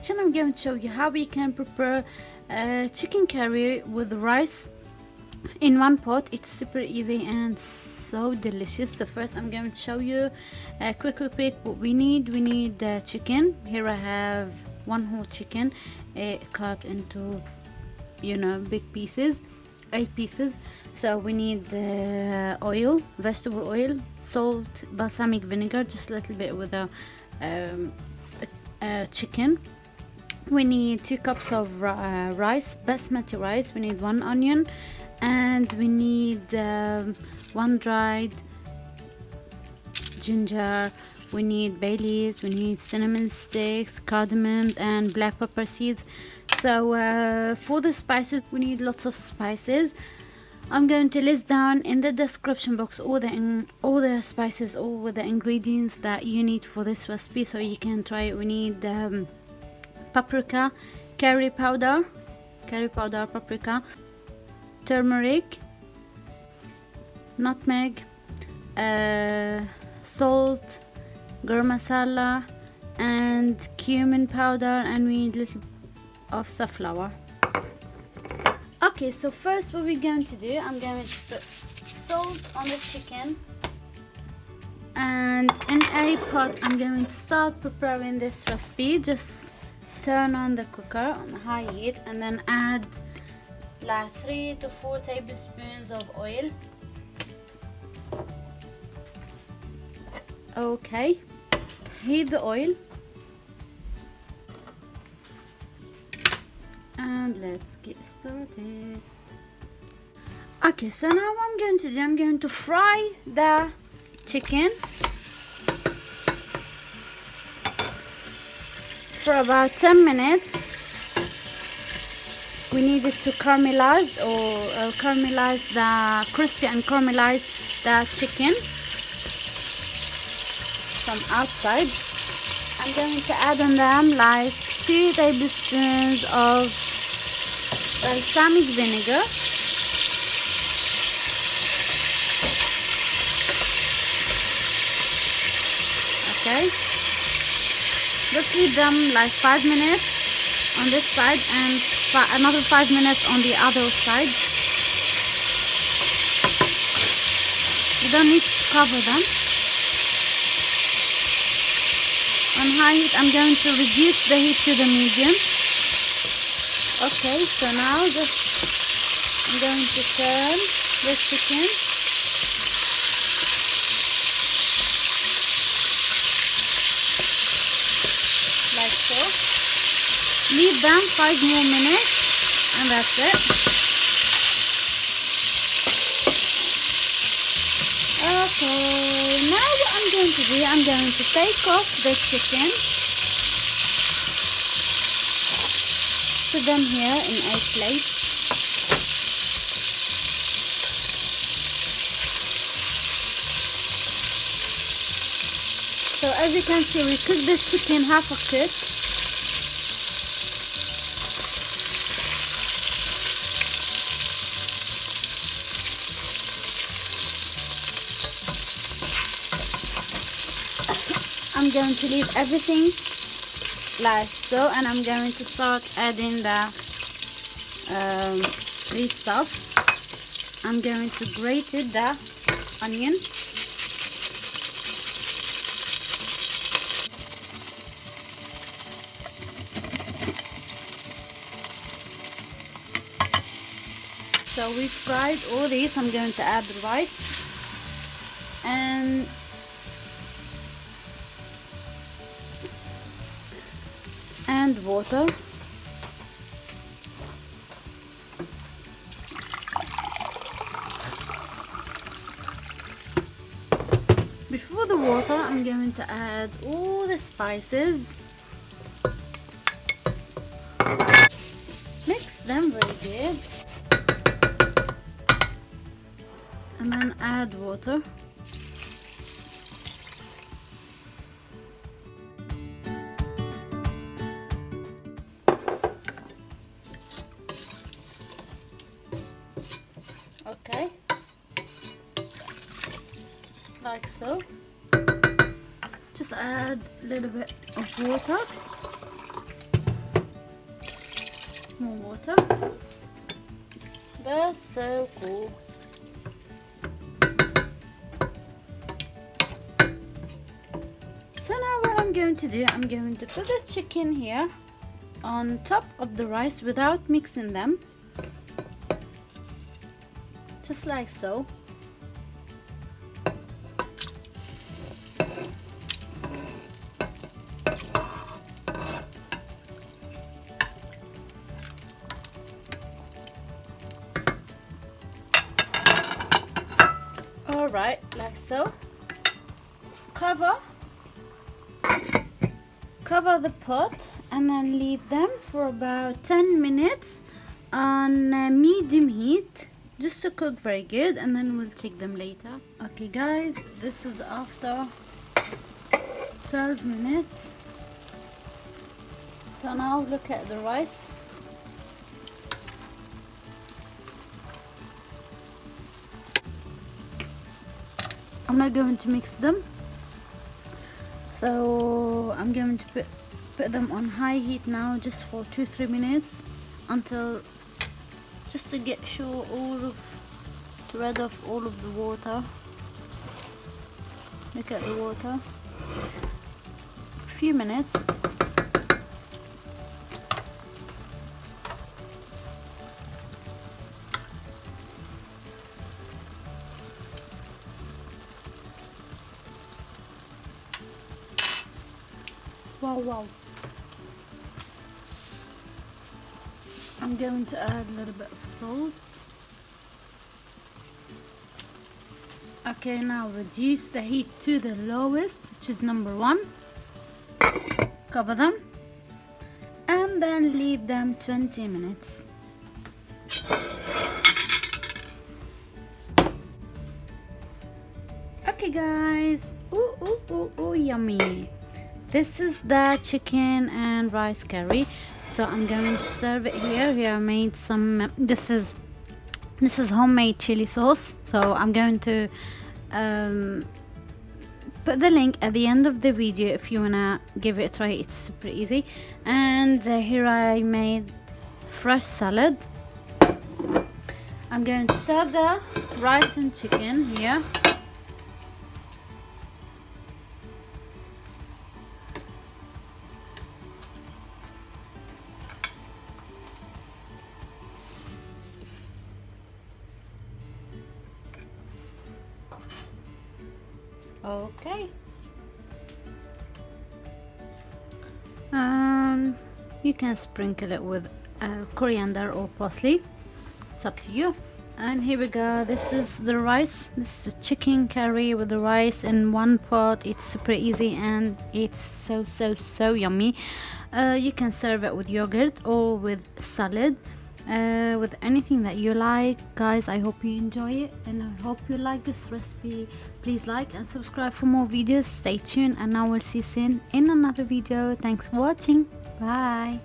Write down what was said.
section, I'm going to show you how we can prepare chicken curry with rice in one pot. It's super easy and so delicious. So first I'm going to show you quick what we need. We need chicken. Here I have one whole chicken cut into big pieces, 8 pieces. So we need oil, vegetable oil, salt, balsamic vinegar, just a little bit with the chicken. We need 2 cups of rice, basmati rice. We need 1 onion, and we need 1 dried ginger. We need bay leaves, we need cinnamon sticks, cardamom, and black pepper seeds. So for the spices, we need lots of spices. I'm going to list down in the description box all the spices, all the ingredients that you need for this recipe, so you can try it. We need paprika, curry powder, paprika, turmeric, nutmeg, salt, garam masala, and cumin powder, and we need a little of safflower. Okay, so first what we're going to do, I'm going to put salt on the chicken, and in a pot I'm going to start preparing this recipe. Just turn on the cooker on high heat and then add like 3 to 4 tablespoons of oil. Okay, heat the oil and let's get started. Okay, so now what I'm going to do, I'm going to fry the chicken for about 10 minutes. We need it to caramelize or caramelize the crispy and caramelize the chicken from outside. I'm going to add on them like 2 tablespoons of balsamic vinegar, okay. Just leave them like 5 minutes on this side and another 5 minutes on the other side. You don't need to cover them. On high heat, I'm going to reduce the heat to the medium. Okay, so now I'm going to turn the chicken. Like so. Leave them 5 more minutes and that's it. Okay, now what I'm going to do, I'm going to take off the chicken, put them here in a plate. So as you can see, we cooked the chicken half a cook. I'm going to leave everything like so, and I'm going to start adding the stuff. I'm going to grate the onion. So we fried all these. I'm going to add the rice and water. Before the water, I'm going to add all the spices. Mix them very good. And then add water. Okay, like so. Just add a little bit of water. water. That's so cool. So now what I'm going to do, I'm going to put the chicken here on top of the rice without mixing them, just like so. Alright, like so. Cover the pot and then leave them for about 10 minutes on medium heat, just to cook very good, and then we'll check them later. Okay guys, this is after 12 minutes. So now look at the rice. I'm not going to mix them, so I'm going to put them on high heat now, just for 2-3 minutes, until just to get sure to rid off all of the water. Look at the water. A few minutes. Wow. I'm going to add a little bit of salt. Okay, now reduce the heat to the lowest, which is number 1. Cover them and then leave them 20 minutes. Okay guys, ooh, yummy. This is the chicken and rice curry. So I'm going to serve it here. Here I made some, this is homemade chili sauce. So I'm going to put the link at the end of the video if you wanna give it a try. It's super easy. And here I made fresh salad. I'm going to serve the rice and chicken here. Okay. You can sprinkle it with coriander or parsley. It's up to you. And here we go. This is the rice. This is a chicken curry with the rice in one pot. It's super easy and it's so yummy. You can serve it with yogurt or with salad. With anything that you like. Guys, I hope you enjoy it and I hope you like this recipe. Please like and subscribe for more videos. Stay tuned and I will see you soon in another video. Thanks for watching. Bye.